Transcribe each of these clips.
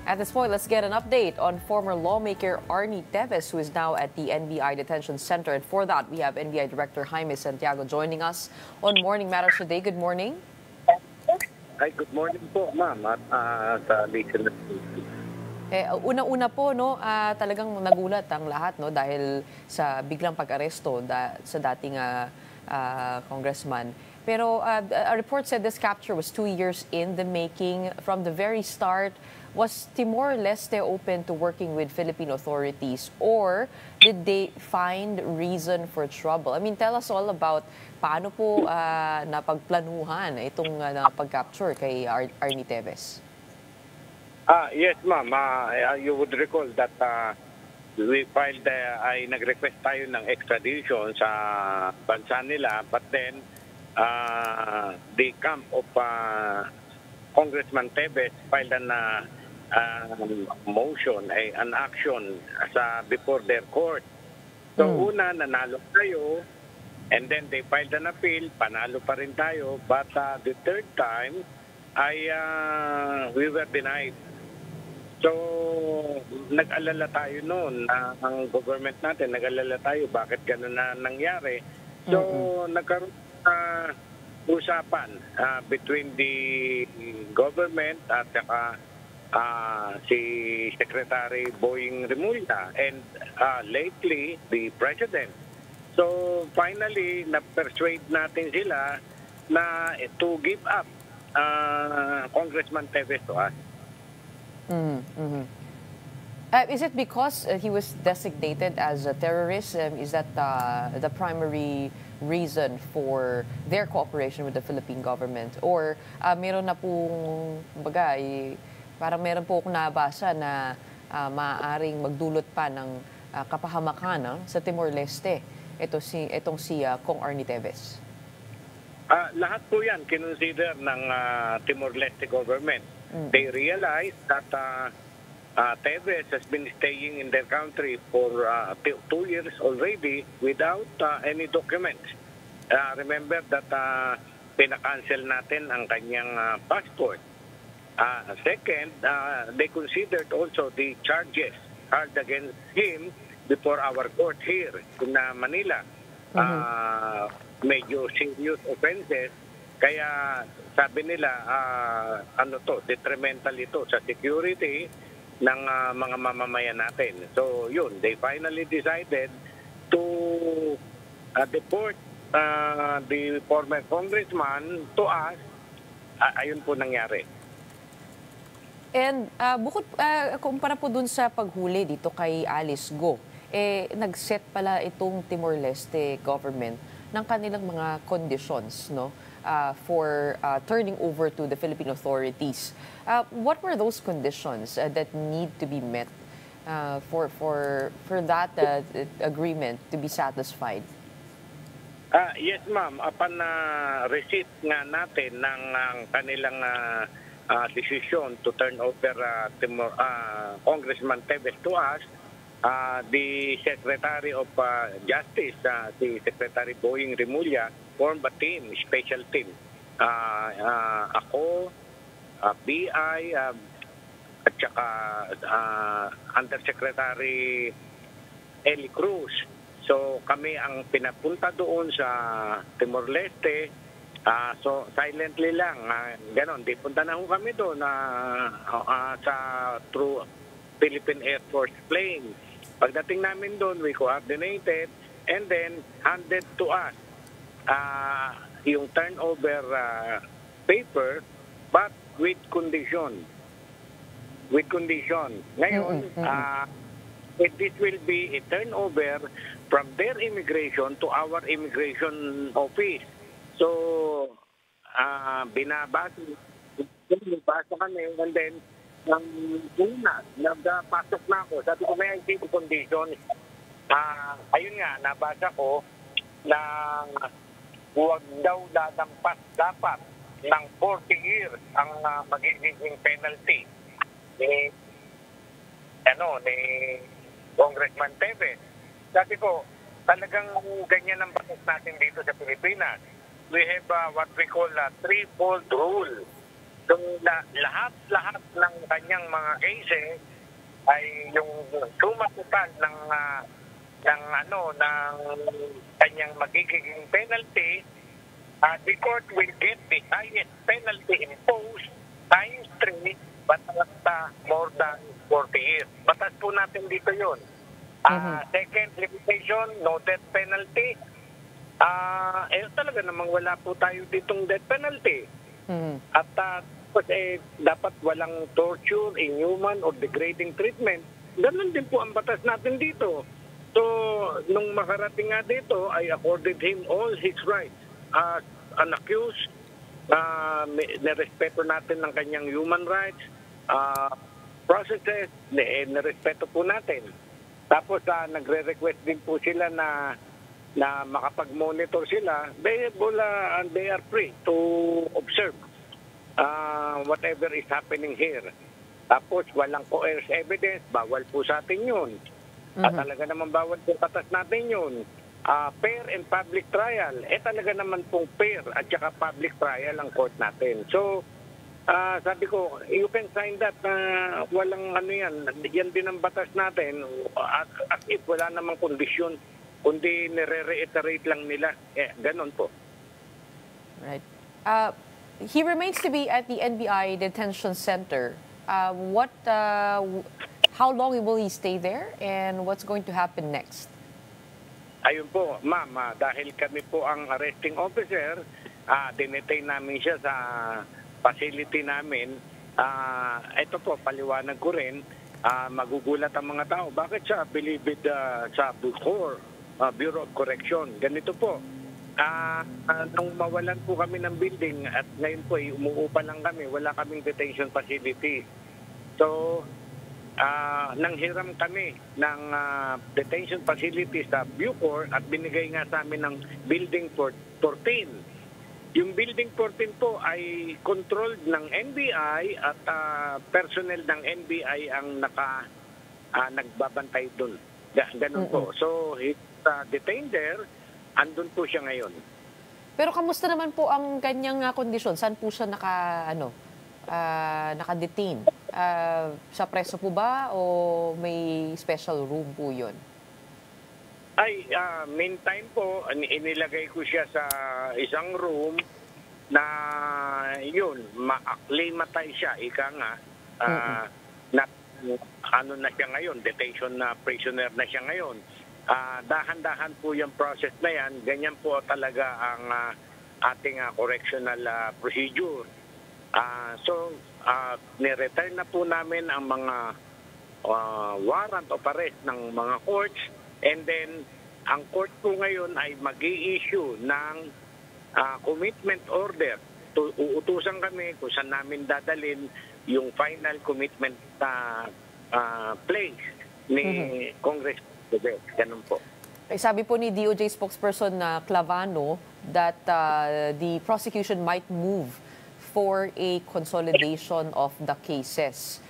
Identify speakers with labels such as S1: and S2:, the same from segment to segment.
S1: At this point, let's get an update on former lawmaker Arnie Teves, who is now at the NBI Detention Center. And for that, we have NBI Director Jaime Santiago joining us on Morning Matters today. Good morning.
S2: Ay, good morning po, ma'am, at sa listeners.
S1: Una-una po, no, talagang nagulat ang lahat, no, dahil sa biglang pag-aresto sa dating congressman. Pero a report said this capture was 2 years in the making. From the very start, was Timor-Leste open to working with Philippine authorities, or did they find reason for trouble? I mean, tell us all about paano po napagplanuhan itong pag-capture kay Arnie Teves.
S2: Yes, ma'am. You would recall that we filed, ay nag-request tayo ng extradition sa bansa nila, but then the camp of Congressman Teves filed an motion, an action before their court. So una, nanalo tayo, and then they filed an appeal, panalo pa rin tayo, but the third time, we were denied. So, nag-alala tayo noon, ang government natin, nag-alala tayo, bakit gano'n na nangyari. So, nagkaroon usapan between the government at saka si Secretary Boying Remulla and lately the President. So, finally, na-persuade natin sila na to give up Congressman Teves to us.
S1: Is it because he was designated as a terrorist? Is that the primary reason for their cooperation with the Philippine government? Or meron na pong parang meron po akong nabasa na maaaring magdulot pa ng kapahamakan sa Timor-Leste itong si Kong Arnie Teves?
S2: Lahat po yan kinonsider ng Timor-Leste government. They realized that Teves has been staying in their country for 2 years already without any documents. Remember that pinakancel natin ang kanyang passport. Second, they considered also the charges held against him before our court here in Manila. Medyo serious offenses. Kaya sabi nila, detrimental ito sa security ng mga mamamayan natin. So yun, they finally decided to deport the former congressman to us. Ayun po nangyari.
S1: And kumpara po dun sa paghuli dito kay Alice Go, nag-set pala itong Timor-Leste government ng kanilang mga conditions, no, for turning over to the Philippine authorities. What were those conditions that need to be met for that agreement to be satisfied?
S2: Yes, ma'am. Upon receipt nga natin ng kanilang decision to turn over Congressman Teves to us, the Secretary of Justice, si Secretary Boying Remulla, formed a team, special team. Ako, BI, at saka Undersecretary Eli Cruz. So kami ang pinapunta doon sa Timor-Leste. So silently lang, ganon. Di punta na ho kami doon through Philippine Air Force plane. Pagdating namin doon, we coordinated and then handed to us yung turnover paper, but with condition. With condition. Ngayon, this will be a turnover from their immigration to our immigration office. So, binabasa kami, and then nagpasok na ako. Sabi ko, may ID condition. Ayun nga, nabasa ko na huwag daw dadampas dapat ng 40 years ang magiging penalty ni Congressman Teves. Sabi ko, talagang ganyan ang batas natin dito sa Pilipinas. We have what we call a threefold rule. So, lahat ng kanyang mga cases ay yung suma total ng kanyang magiging penalty, the court will get the highest penalty imposed times 3 but more than 40 years. Batas po natin dito yun. Second limitation, no death penalty. Talaga namang wala po tayo ditong death penalty. At dapat walang torture, inhuman, or degrading treatment. Ganun din po ang batas natin dito. So, nung makarating nga dito, I accorded him all his rights as an accused. Nirespeto natin ng kanyang human rights, processes, nirespeto po natin. Tapos, nagre-request din po sila na makapag-monitor sila. They are free to observe whatever is happening here. Tapos, walang coerced evidence, bawal po sa atin yun. At talaga naman bawal po batas natin yun. Fair and public trial. Talaga naman pong fair at saka public trial ang court natin. So, sabi ko, you can sign that walang yan. Yan din ang batas natin. As if wala namang kondisyon, kundi nire-reiterate lang nila. Ganon po.
S1: Right. He remains to be at the NBI Detention Center. How long will he stay there and what's going to happen next?
S2: Ayun po, ma'am, dahil kami po ang arresting officer, dinetain namin siya sa facility namin. Ito po, paliwanag ko rin, magugulat ang mga tao. Bakit siya bilibid sa Bureau of Correction? Ganito po, nung mawalan po kami ng building at ngayon po umuupa lang kami, wala kaming detention facility. So, nanghiram kami ng detention facility sa Bucor at binigay nga sa amin ng Building 14. Yung Building 14 po ay controlled ng NBI at personnel ng NBI ang nagbabantay doon. Ganun po. So, he's detained there. Andun po siya ngayon.
S1: Pero kamusta naman po ang kanyang kondisyon? Saan po siya naka-detain? Sa preso po ba o may special room po yun?
S2: Meantime po, inilagay ko siya sa isang room na yun, ma-acclimatize siya, ika nga, na siya ngayon, detention na prisoner na siya ngayon. Dahan-dahan po yung process na yan, ganyan po talaga ang ating correctional procedure. So, nireturn na po namin ang mga warrant of arrest ng mga courts and then ang court po ngayon ay mag-i-issue ng commitment order. Uutusan kami kung saan namin dadalhin yung final commitment place ni Congress. Ganun po.
S1: Sabi po ni DOJ spokesperson na Clavano that the prosecution might move for a consolidation of the cases.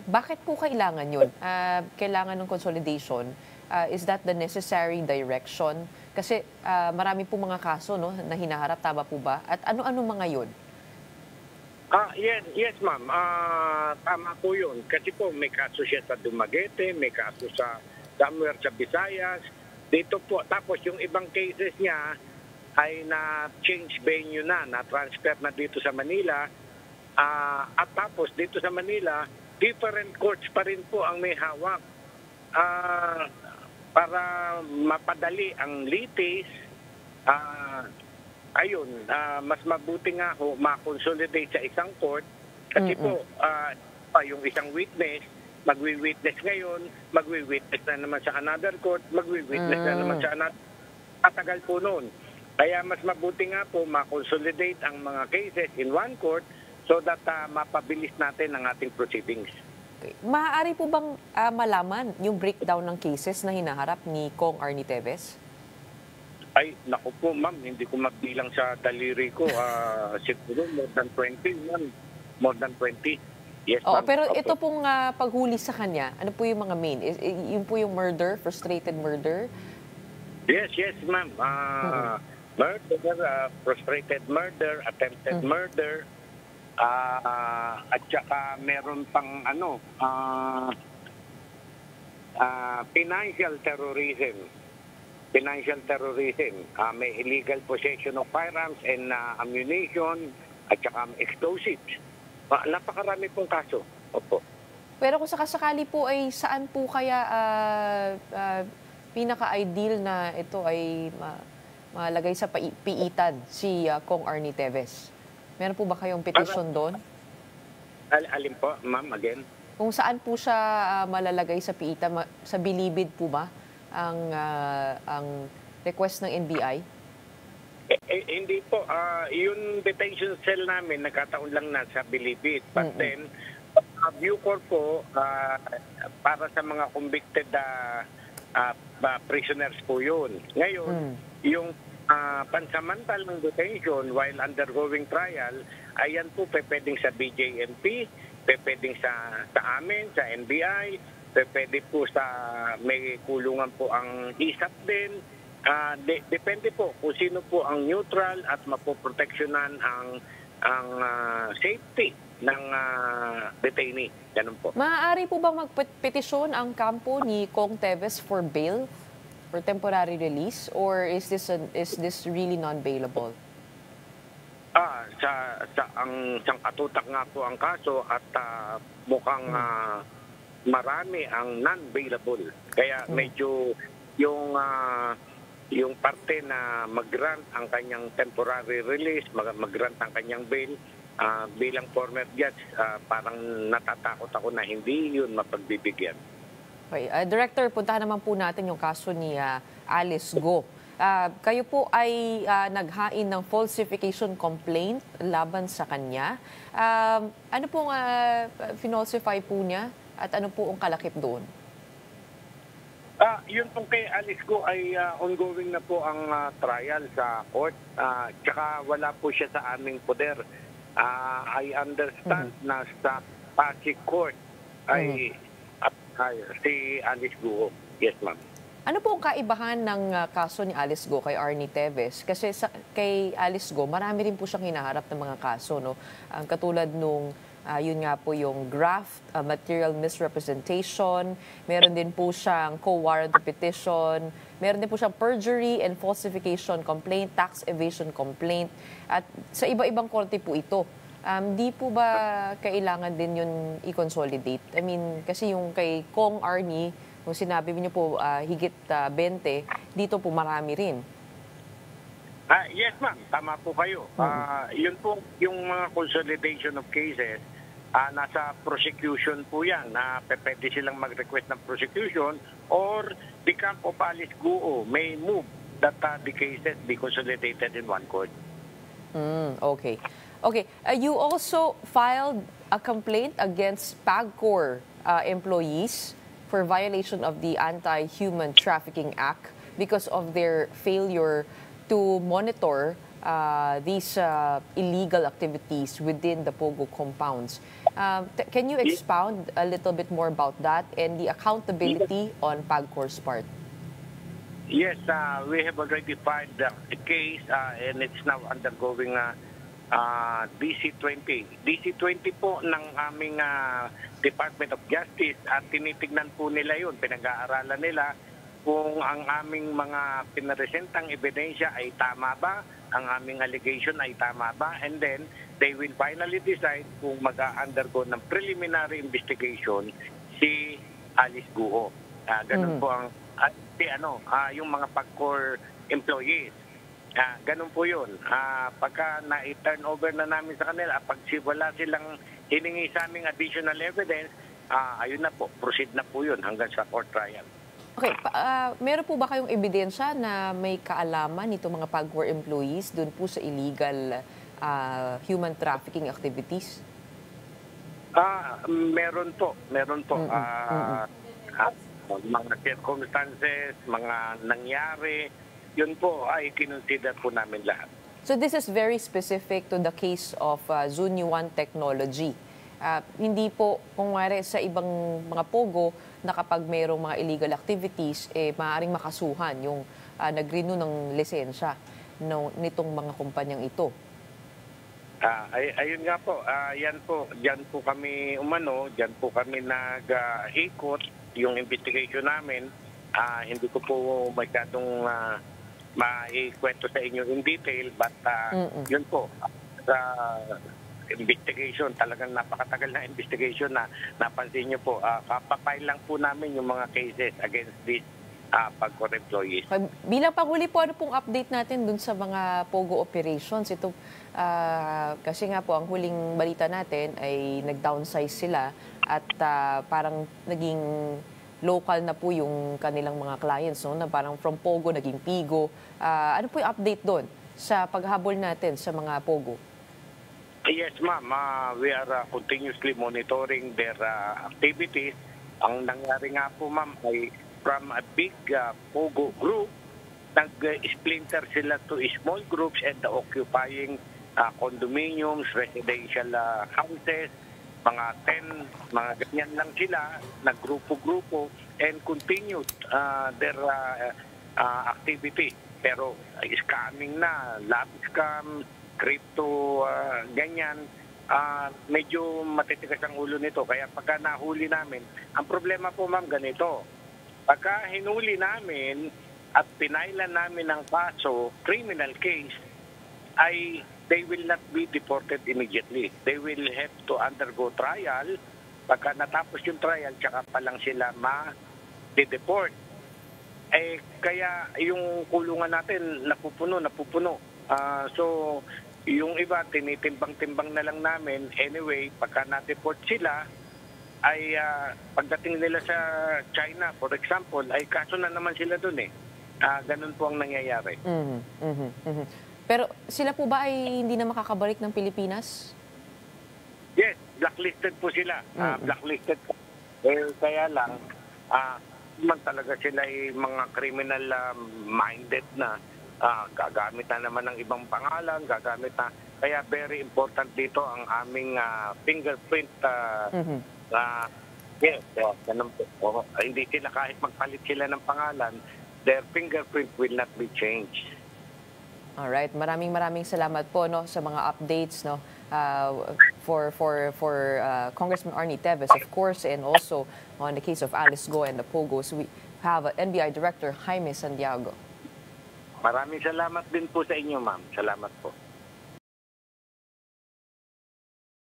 S1: Bakit po kailangan yun? Kailangan ng consolidation? Is that the necessary direction? Kasi marami po mga kaso na hinaharap, tama po ba? At ano-ano mga yun?
S2: Yes ma'am. Tama po yun. Kasi po may kaso siya sa Dumaguete, may kaso sa somewhere sa Visayas. Dito po, tapos yung ibang cases niya ay na-change venue na-transfer na dito sa Manila. At tapos dito sa Manila, different courts pa rin po ang may hawak. Para mapadali ang litis, mas mabuti nga ho ma-consolidate sa isang court. Kasi po, yung isang witness, magwi-witness ngayon, magwi-witness na naman sa another court, magwi-witness na naman sa another. Katagal po noon. Kaya mas mabuti nga po ma-consolidate ang mga cases in one court so that mapabilis natin ang ating proceedings.
S1: Okay. Maaari po bang malaman yung breakdown ng cases na hinaharap ni Kong Arnie Teves?
S2: Ay, naku po ma'am, hindi ko mabilang sa daliri ko. Siguro more than 20, ma'am. More than 20. Yes,
S1: Oo, pero ito pong paghuli sa kanya, ano po yung mga main? Yung po yung murder, frustrated murder?
S2: Yes, ma'am. Murder, frustrated murder, attempted murder, At saka meron pang financial terrorism. Financial terrorism. May illegal possession of firearms and ammunition at saka explosives. Napakarami pong kaso. Opo.
S1: Pero kung sakasakali po ay saan po kaya pinaka-ideal na ito ay malagay sa piitan si Kong Arnie Teves? Meron po ba kayong petition doon?
S2: Alin po, ma'am, again?
S1: Kung saan po siya malalagay sa piitan, sa bilibid po ba ang request ng NBI?
S2: Hindi po. Yung detention cell namin, nagkataon lang na sa Bilibid. But then, Bucor po, para sa mga convicted prisoners po yun. Ngayon, yung pansamantalang detention while undergoing trial, ayan po pwedeng sa BJMP, pwedeng sa amin, sa NBI, pwede po sa may kulungan po ang ISAP din. Depende po kung sino po ang neutral at mapoproteksyonan ang safety ng detainee. Ganun po.
S1: Maaari po bang magpetisyon ang kampo ni Kong Teves for bail, for temporary release, or is this really non-bailable?
S2: Ang sangkatutak nga po ang kaso at mukhang marami ang non-bailable. Kaya medyo yung parte na mag-grant ang kanyang temporary release, mag-grant ang kanyang bail, bilang former judge, parang natatakot ako na hindi yun mapagbibigyan.
S1: Okay. Director, puntahan naman po natin yung kaso ni Alice Go. Kayo po ay naghain ng falsification complaint laban sa kanya. Ano pong finalsify po niya at ano po ang kalakip doon?
S2: Yun pong kay Alice Go ay ongoing na po ang trial sa court. Tsaka wala po siya sa aming poder. I understand na sa Pasig Court ay si Alice Go. Yes, ma'am.
S1: Ano po ang kaibahan ng kaso ni Alice Go kay Arnie Teves? Kasi kay Alice Go, marami rin po siyang hinaharap ng mga kaso. No? Katulad nung, yun nga po yung graft, material misrepresentation, meron din po siyang co-warranty petition, meron din po siyang perjury and falsification complaint, tax evasion complaint, at sa iba-ibang korte po ito. Di po ba kailangan din yun i-consolidate? I mean, kasi yung kay Kong Arnie, kung sinabi niyo po higit 20, dito po marami rin.
S2: Yes, ma'am. Tama po kayo. Yun po, yung mga consolidation of cases, nasa prosecution po yan. Pwede silang mag-request ng prosecution or the camp of Alice Go may move that the cases be consolidated in one court.
S1: Okay. Okay. You also filed a complaint against PAGCOR employees for violation of the Anti-Human Trafficking Act because of their failure to monitor these illegal activities within the POGO compounds. Can you expound a little bit more about that and the accountability on PAGCOR's part?
S2: Yes, we have already filed the case and it's now undergoing DC-20. DC-20 po ng aming Department of Justice at tinitignan po nila yun, pinag-aaralan nila kung ang aming mga pinaresentang ebidensya ay tama ba, ang aming allegation ay tama ba, and then they will finally decide kung mag-undergo ng preliminary investigation si Alice Go. Ganun po ang yung mga PAGCOR employees. Ganun po yun. Pagka na-turn over na namin sa kanila, pag wala silang hiningi sa aming additional evidence, ayun na po, proceed na po yun hanggang sa court trial.
S1: Okay, meron po ba kayong ebidensya na may kaalaman nito mga PAGCOR employees dun po sa illegal human trafficking activities?
S2: Meron po. Mga circumstances, mga nangyari, yun po ay kinonsider po namin lahat.
S1: So this is very specific to the case of Zunyuan Technology. Hindi po, kung wari sa ibang mga POGO, na kapag mayroong mga illegal activities, maaaring makasuhan yung nag-renew ng lisensya nitong mga kumpanyang ito.
S2: Ayun nga po, yan po, diyan po kami umano, diyan po kami nag-ikot yung investigation namin. Hindi ko po masyadong maikwento sa inyo in detail, but yun po, sa investigation, talagang napakatagal na investigation na napansin niyo po, kapapile lang po namin yung mga cases against this PAGCOR employees.
S1: Bilang panghuli po, ano pong update natin dun sa mga POGO operations? Ito, kasi nga po, ang huling balita natin ay nag-downsize sila at parang naging local na po yung kanilang mga clients, no? Na parang from POGO, naging PIGO. Ano po yung update doon sa paghabol natin sa mga POGO?
S2: Yes, ma'am. We are continuously monitoring their activities. Ang nangyari nga po, ma'am, ay from a big POGO group, nag-splinter sila to small groups and occupying condominiums, residential houses, mga 10, mga ganyan lang sila, naggrupo-grupo and continued their activity. Pero scamming na, love scam, crypto, ganyan, medyo matitigas ang ulo nito. Kaya pagka nahuli namin, ang problema po, ma'am, ganito. Pagka hinuli namin at pinailan namin ng kaso, criminal case, ay they will not be deported immediately. They will have to undergo trial. Pagka natapos yung trial, tsaka pa lang sila ma-deport. Kaya yung kulungan natin napupuno. So, yung iba, tinitimbang-timbang na lang namin. Anyway, pagka na-deport sila, ay pagdating nila sa China, for example, ay kaso na naman sila dun eh. Ganun po ang nangyayari.
S1: Pero sila po ba ay hindi na makakabalik ng Pilipinas?
S2: Yes, blacklisted po sila. Blacklisted po. Kaya lang, man talaga sila ay mga criminal minded na gagamit na naman ng ibang pangalan, gagamit na. Kaya very important dito ang aming fingerprint. Yes, ganun po. Hindi sila kahit magpalit sila ng pangalan, their fingerprint will not be changed.
S1: Alright, maraming salamat po, no, sa mga updates, no, for Congressman Arnie Teves, of course, and also on the case of Alice Go and the POGOs. We have NBI Director Jaime Santiago.
S2: Maraming salamat din po sa inyo, ma'am. Salamat po.